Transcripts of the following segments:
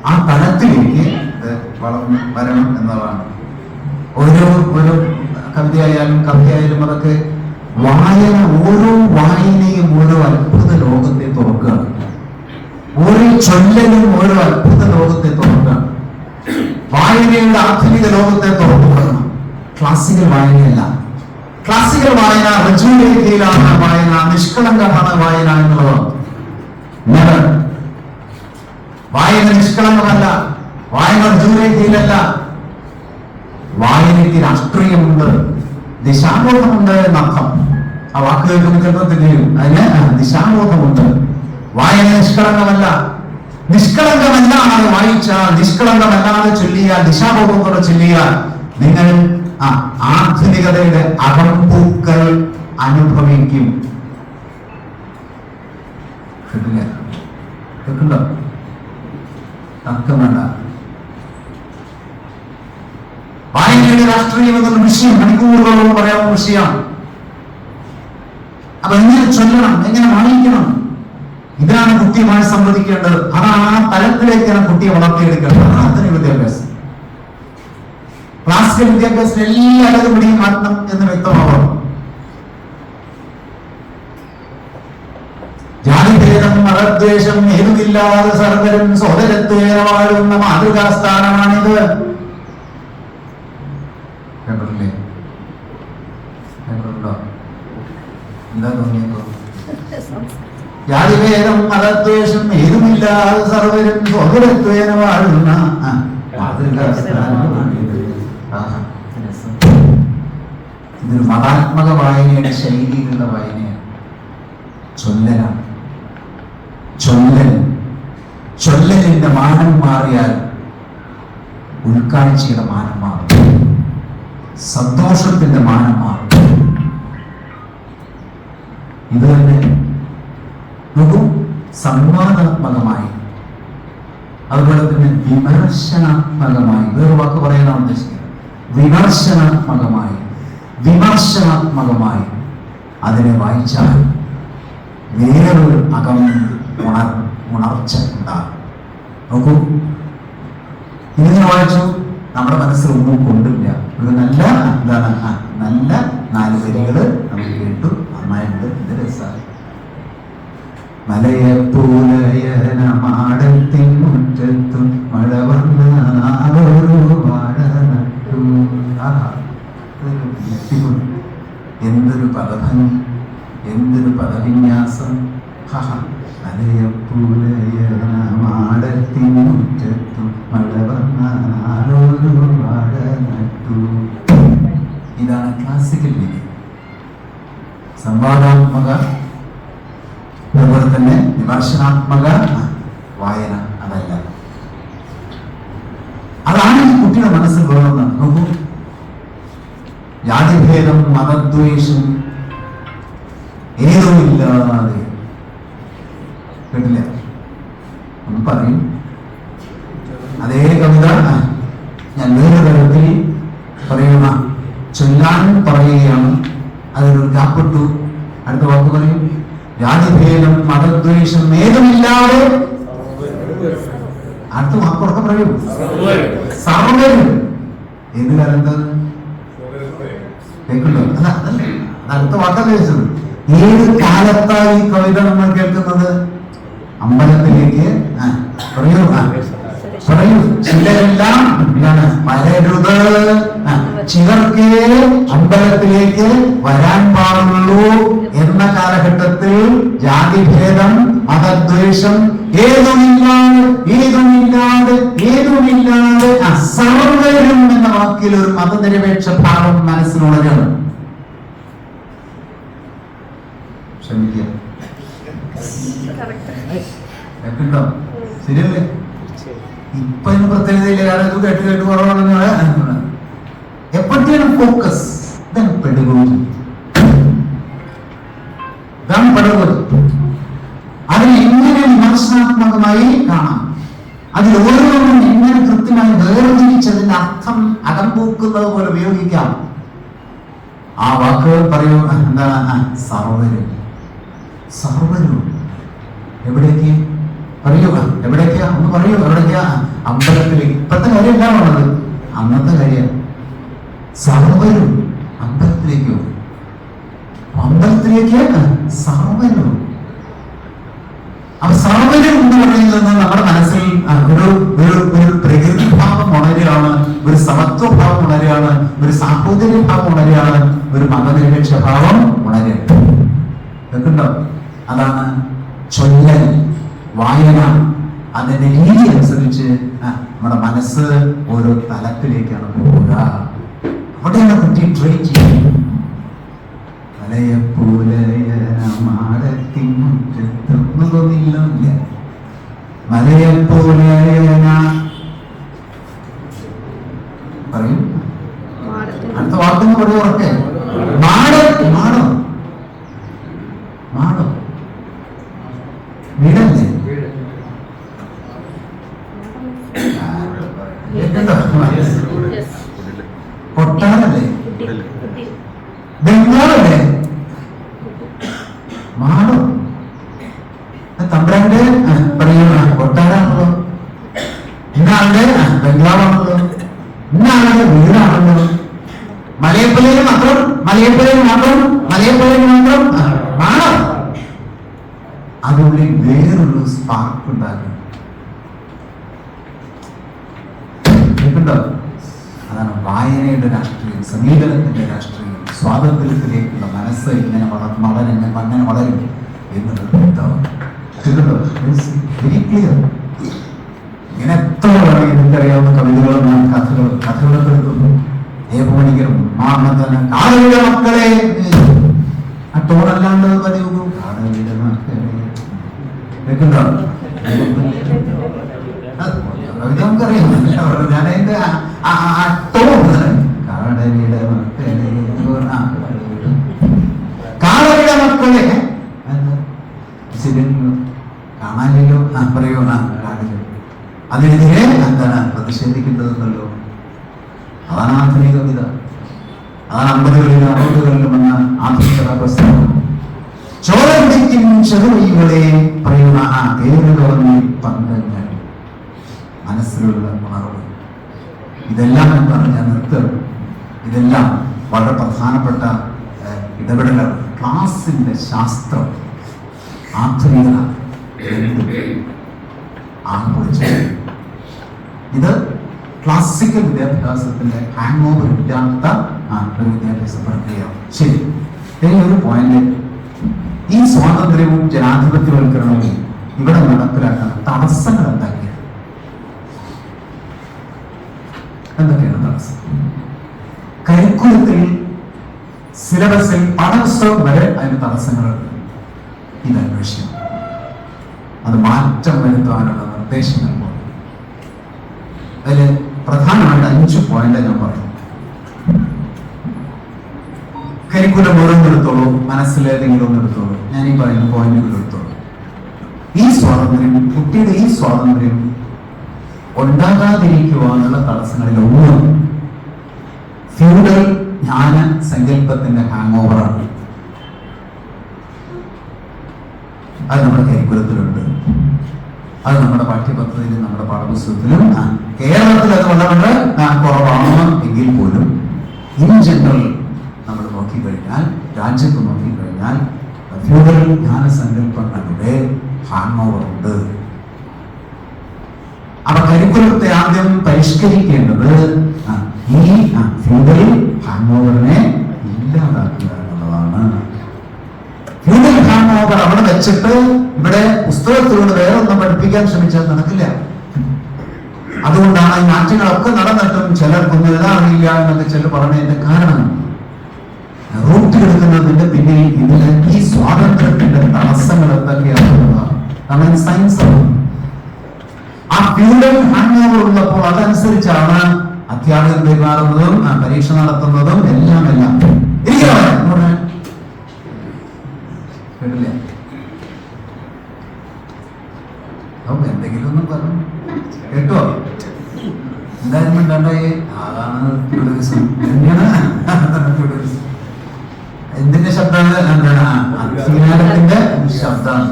ആ തലത്തിലേക്ക് ഇത് വളർന്നു വരണം എന്നതാണ്. ഒരു കവിതയായാലും കവിതയായാലും അതൊക്കെ വായന, ഓരോ വായനയും ഓരോ അത്ഭുത ലോകത്തെ തുറക്കുകയാണ്. ഓരോ ചൊല്ലലും ഓരോ അത്ഭുത ലോകത്തെ തുറക്കുകയാണ്. വായനയുടെ ആധുനിക ലോകത്തെ തുറന്നു കൊടുക്കണം. ക്ലാസിക്കൽ വായനയല്ല. ക്ലാസിക്കൽ വായന ഋജുരേഖയിലാണ് വായന, നിഷ്കളങ്കമാണ് വായന എന്നുള്ളതാണ്. വായന നിഷ്കളങ്കമല്ല, വായന ഋജുരേഖയിലല്ല. വായനയ്ക്ക് രാഷ്ട്രീയമുണ്ട്, ദിശാബോധമുണ്ട് എന്നർത്ഥം. ആ വാക്ക് കേൾക്കുന്ന ചിലപ്പോൾ തിരിയും. അതിന് ദിശാബോധമുണ്ട്. വായന നിഷ്കളങ്കമല്ല. നിഷ്കളങ്കമല്ലാതെ വായിച്ചാൽ, നിഷ്കളങ്കമല്ലാതെ ചൊല്ലിയാൽ, ദിശാബോധത്തോടെ ചൊല്ലിയാൽ നിങ്ങൾ ആധുനികതയുടെ അകമ്പൂക്കൾ അനുഭവിക്കും. കേൾക്കണ്ടോ? തർക്കം വേണ്ട. വായനയുടെ രാഷ്ട്രീയം എന്നുള്ള വിഷയം മണിക്കൂറുകളോളം പറയാവുന്ന വിഷയമാണ്. അപ്പൊ എങ്ങനെ ചൊല്ലണം, എങ്ങനെ വായിക്കണം, ഇതാണ് കുട്ടിയുമായി സംവദിക്കേണ്ടത്. അതാണ് ആ തലത്തിലേക്കാണ് കുട്ടിയെ വളർത്തിയെടുക്കേണ്ടത്. ആധുനിക വിദ്യാഭ്യാസം, ക്ലാസിക്കൽ വിദ്യാഭ്യാസത്തിൽ എല്ലാവരും പിടിയും മാറ്റണം എന്ന് വ്യക്തമാവണം. ജാതിഭേദം മതദ്വേഷം ഏതുമില്ലാതെ സർവരും സോദരത്വേന വാഴുന്ന മാതൃകാസ്ഥാനമാണിത്. കേട്ടില്ലേ? കേട്ടിട്ടുണ്ടോ? എന്താ തോന്നിയപ്പോ? ജാതിഭേദം മതദ്വേഷം ഏതുമില്ലാതെ സർവരും സോദരത്വേന വാഴുന്ന മാതൃകാസ്ഥാനമാണിത്. ഇതൊരു മതാത്മക വായനയുടെ ശൈലിയിലുള്ള വായനയാണ്. ചൊല്ലലാണ്. ചൊല്ലലിന്റെ മാനം മാറിയാൽ ഉൾക്കാഴ്ചയുടെ മാനം മാറും, സന്തോഷത്തിന്റെ മാനം മാറും. ഇത് തന്നെ നോക്കൂ, സംവാദാത്മകമായി, അതുപോലെ തന്നെ വിമർശനാത്മകമായി, വേറെ വാക്ക് പറയാനാണ് ഉദ്ദേശിക്കുന്നത്. വിമർശനാത്മകമായി അതിനെ വായിച്ചാൽ വേറൊരു ഉണർച്ച ഉണ്ടാകും. നോക്കൂ, ഇങ്ങനെ വായിച്ചു നമ്മുടെ മനസ്സിൽ ഒന്നും കൊണ്ടില്ല. ഒരു നല്ല നല്ല 4 വരികള് നമുക്ക് കേട്ടു, നന്നായിട്ട്. ഇത് രസമാണ്. മലയപ്പൂലയനമാടത്തിൻ മുറ്റത്തു മഴ വന്ന നാളൊരു വാഴ നട്ടു. എന്തൊരു പദഭംഗി, എന്തൊരു പദവിന്യാസം. മലയപ്പൂലയനമാടത്തിൻ മുറ്റത്തു മഴ വന്ന നാളൊരു വാഴ നട്ടു. ഇതാണ് ക്ലാസിക്കൽ രീതി. സംവാദാത്മക, അതുപോലെ തന്നെ വിമർശനാത്മക വായന അതല്ല. അതാണ് ഈ കുട്ടിയുടെ മനസ്സിൽ വേണമെന്ന്. നോക്കൂ, ജാതിഭേദം മതദ്വേഷം ഏതുമില്ലാതെ. കേട്ടില്ല? ഒന്ന് പറയും. അതേ കവിത ഞാൻ വേറെ തരത്തിൽ പറയുന്ന ചൊല്ലാൻ പറയുകയാണ്. അതിനൊരു ഗ്യാപ്പിട്ടു. അടുത്ത വാക്ക് പറയും. ജാതിഭേദം മതദ്വേഷം ഏതുമില്ലാതെ. അടുത്ത വാക്കുറക്കെ പറയും. സർവരും. ഏത് കാലത്ത് കേൾക്കണ്ടോ? അല്ല, അതല്ല, അടുത്ത വാക്കല്ല ചോദിച്ചത്. ഏത് കാലത്താണ് ഈ കവിത നമ്മൾ കേൾക്കുന്നത്? അമ്പലത്തിലേക്ക് പറയൂ. ചിലരെല്ലാം വരരുത്, ചിലർക്ക് അമ്പലത്തിലേക്ക് വരാൻ പാടുള്ളൂ എന്ന കാലഘട്ടത്തിൽ ജാതിഭേദം മതദ്വേഷം ഏതുമില്ലാതെ സർവരും എന്ന വാക്കിൽ ഒരു മതനിരപേക്ഷ ഭാവം മനസ്സിലുണരണം. ക്ഷമിക്കുക. കേട്ടോ? ശരിയല്ലേ? ഇപ്പൊ ഇതിന് പ്രത്യേകതയില്ല. കാരണം ഇത് കേട്ട് കുറവാണെന്ന് എപ്പോഴത്തേനും ഫോക്കസ്. ഇതാണ് പെഡഗോജി. അതിനെ എങ്ങനെ വിമർശനാത്മകമായി കാണാം, അതിൽ ഓരോന്നും എങ്ങനെ കൃത്യമായി വേർതിരിച്ചതിന്റെ അർത്ഥം അകമ്പൂക്കുന്നത് പോലെ ഉപയോഗിക്കാം. ആ വാക്കുകൾ പറയൂ. എന്താണ്? സർവരും. എവിടേക്ക്? പറയൂ, എവിടേക്കാ ഒന്ന് പറയൂ, എവിടേക്കാ? അമ്പലത്തിലേക്ക്. ഇപ്പത്തെ കാര്യമല്ല ഉള്ളത്, അന്നത്തെ കാര്യം. സർവരും അമ്പലത്തിലേക്കോ? അമ്പലത്തിലേക്ക് സർവരും. അപ്പൊ സർവരും എന്ന് പറയുന്നത് നമ്മുടെ മനസ്സിൽ ഒരു പ്രകൃതി ഭാവം ഉണരുകയാണ്, ഒരു സമത്വഭാവം ഉണരുകയാണ്, ഒരു സാഹോദര്യ ഭാവം ഉണരുകയാണ്, ഒരു മതനിരപേക്ഷ ഭാവം ഉണരുക. കേൾക്കുന്നുണ്ടോ? അതാണ് ചൊല്ലൽ, വായന. അതിന്റെ രീതി അനുസരിച്ച് നമ്മുടെ മനസ്സ് ഓരോ തലത്തിലേക്കാണ് പോവുക. അവിടെയാണ് കുട്ടി ട്രെയിൻ ചെയ്യുന്നത്. പറയൂ, അടുത്ത വാക്കെന്ന് പറയൂ ഉറക്കെ. മാടോ മാടോ മാടോ വീടല്ലേ? കൊട്ടാരല്ലേ? ബംഗാളല്ലേ? മാടോ തമ്പ്രാന്റെ പറയുന്ന കൊട്ടാരാണല്ലോ, ഇന്നാളുടെ ബംഗ്ലാവാണല്ലോ, ഇന്നാളുടെ വീടാണല്ലോ. മലയപ്പലയിൽ മാത്രം മാടോ. അതുള്ളിൽ വേറൊരു സ്പാർക്ക് ഉണ്ടാകും. കേൾക്കുന്നുണ്ടോ? അതാണ് വായനയുടെ രാഷ്ട്രീയം, സമീപനത്തിന്റെ രാഷ്ട്രീയം. സ്വാതന്ത്ര്യത്തിലേക്കുള്ള മനസ്സ് ഇങ്ങനെ അങ്ങനെ വളരും എന്നുള്ളത് വെരി ക്ലിയർ. ഇങ്ങനെ എത്ര എനിക്കറിയാവുന്ന കവിതകളും കഥകളൊക്കെ എടുക്കുന്നു. ഏകമണിക്കരും കാടയുടെ മക്കളെ, ആ ടോണല്ലാണ്ട് പറയുന്നു, കാടയുടെ മക്കളെ. കേൾക്കുന്നുണ്ടോ? കവിത നമുക്കറിയാം. ഞാൻ അതിന്റെ കാടയുടെ മക്കളെ കാണാനില്ലോ, പറയോ കാടില്ലോ. അതിനെതിരെ എന്താണ് പ്രതിഷേധിക്കേണ്ടതെന്നല്ലോ. അതാണ് ആധുനിക കവിത. അതാണ് 50കളിലും 60കളിലും വന്ന ആധുനിക പ്രസ്ഥാനം. ചോരഞ്ചിക്കും ചെറുവഴികളെ പറയുന്ന ആ തേരുകളൊന്നും പന്തങ്ങൾ, മനസ്സിലുള്ള ഉണർവ്. ഇതെല്ലാം എന്ന് പറഞ്ഞാൽ നിർത്തുക. ഇതെല്ലാം വളരെ പ്രധാനപ്പെട്ട ഇടപെടലാണ്. ക്ലാസിന്റെ ശാസ്ത്രം, ആധുനികത ഇത് ക്ലാസിക്കൽ വിദ്യാഭ്യാസത്തിന്റെ ഹാങ് ഓവർ ഇല്ലാത്ത ഒരു വിദ്യാഭ്യാസ പ്രക്രിയയാണ്. ശരി, ഒരു പോയിന്റ്, ഈ സ്വാതന്ത്ര്യവും ജനാധിപത്യവൽക്കരണവും ഇവിടെ നടപ്പിലാക്കാൻ തടസ്സങ്ങൾ എന്തൊക്കെയാണ് തടസ്സം? കരിക്കുലത്തിൽ, സിലബസിൽ, പാഠപുസ്തകം വരെ അതിന് തടസ്സങ്ങളുണ്ട്. ഇതാണ് വിഷയം. അത് മാറ്റം വരുത്താനുള്ള നിർദ്ദേശങ്ങൾ പോലെ അതിൽ പ്രധാനമായിട്ട് 5 പോയിന്റ് ഞാൻ പറഞ്ഞു. കരിക്കുലം ഓരോന്നെടുത്തോളൂ, മനസ്സിലേതെങ്കിലും ഒന്നെടുത്തോളൂ. ഞാൻ ഈ പറയുന്ന പോയിന്റുകൾ എടുത്തോളൂ. ഈ സ്വാതന്ത്ര്യം, കുട്ടിയുടെ ഈ സ്വാതന്ത്ര്യം ഉണ്ടാകാതിരിക്കുവാനുള്ള തടസ്സങ്ങളിൽ ഒന്ന് ഫ്യൂഡൽ ജ്ഞാന സങ്കല്പത്തിന്റെ ഹാങ് ഓവറാണ്. അത് നമ്മുടെ കരിക്കുലത്തിലുണ്ട്, അത് നമ്മുടെ പാഠ്യപദ്ധതിയിലും നമ്മുടെ പാഠപുസ്തകത്തിലും. കേരളത്തിൽ അത് വളരെ കുറവാണ് എങ്കിൽ പോലും ഇൻ ജനറൽ നമ്മൾ നോക്കിക്കഴിഞ്ഞാൽ, രാജ്യത്ത് നോക്കിക്കഴിഞ്ഞാൽ ഫ്യൂഡൽ ജ്ഞാന സങ്കല്പങ്ങളുടെ ഹാങ് ഓവർ ഉണ്ട്. അപ്പൊ കരിക്കുലത്തെ ആദ്യം പരിഷ്കരിക്കേണ്ടത് ഈ ഫ്യൂഡൽ ഹാങ് ഓവറിനെ ഇല്ലാതാക്കുക എന്നുള്ളതാണ്. ഫ്യൂഡൽ ഹാങ് ഓവർ അവിടെ വെച്ചിട്ട് ഇവിടെ പുസ്തകത്തിലൂടെ വേറെ ഒന്നും പഠിപ്പിക്കാൻ ശ്രമിച്ചാൽ നടക്കില്ല. അതുകൊണ്ടാണ് ഈ മാറ്റങ്ങളൊക്കെ നടന്നിട്ടും ചിലർക്കൊന്നും എഴുതാറില്ല എന്നൊക്കെ ചിലർ പറഞ്ഞതിന്റെ കാരണം റൂട്ട് എടുക്കുന്നതിന്റെ പിന്നിൽ ഇതിന് ഈ സ്വാതന്ത്ര്യത്തിന്റെ തടസ്സങ്ങൾ എന്തൊക്കെയാണെന്നുള്ളതാണ്. കാരണം സയൻസ് ആണ്. ആ ഫ്യൂഡൽ ഹാങ് ഓവർ ഉള്ളപ്പോൾ അതനുസരിച്ചാണ് അധ്യാപകൻ പെരുമാറുന്നതും പരീക്ഷ നടത്തുന്നതും എല്ലാം കേട്ടില്ല. എന്തെങ്കിലും ഒന്നും പറഞ്ഞു കേട്ടോ? എന്തായാലും ഉണ്ടായി. അതാണ് ഫ്യൂഡലിസം. എന്തിന്റെ ശബ്ദമാണ്? എന്താണ്? അധികാരത്തിന്റെ ശബ്ദമാണ്.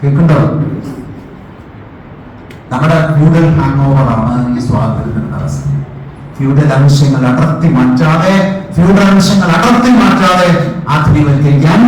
കേൾക്കുന്നുണ്ടോ? നമ്മുടെ ഫ്യൂഡൽ ഹാങ് ഓവറാണ് ഈ സ്വാതന്ത്ര്യത്തിന്റെ തടസ്സം. ഫ്യൂഡൽ അംശങ്ങൾ അടർത്തി മാറ്റാതെ ആധുനികവൽക്കരിക്കാൻ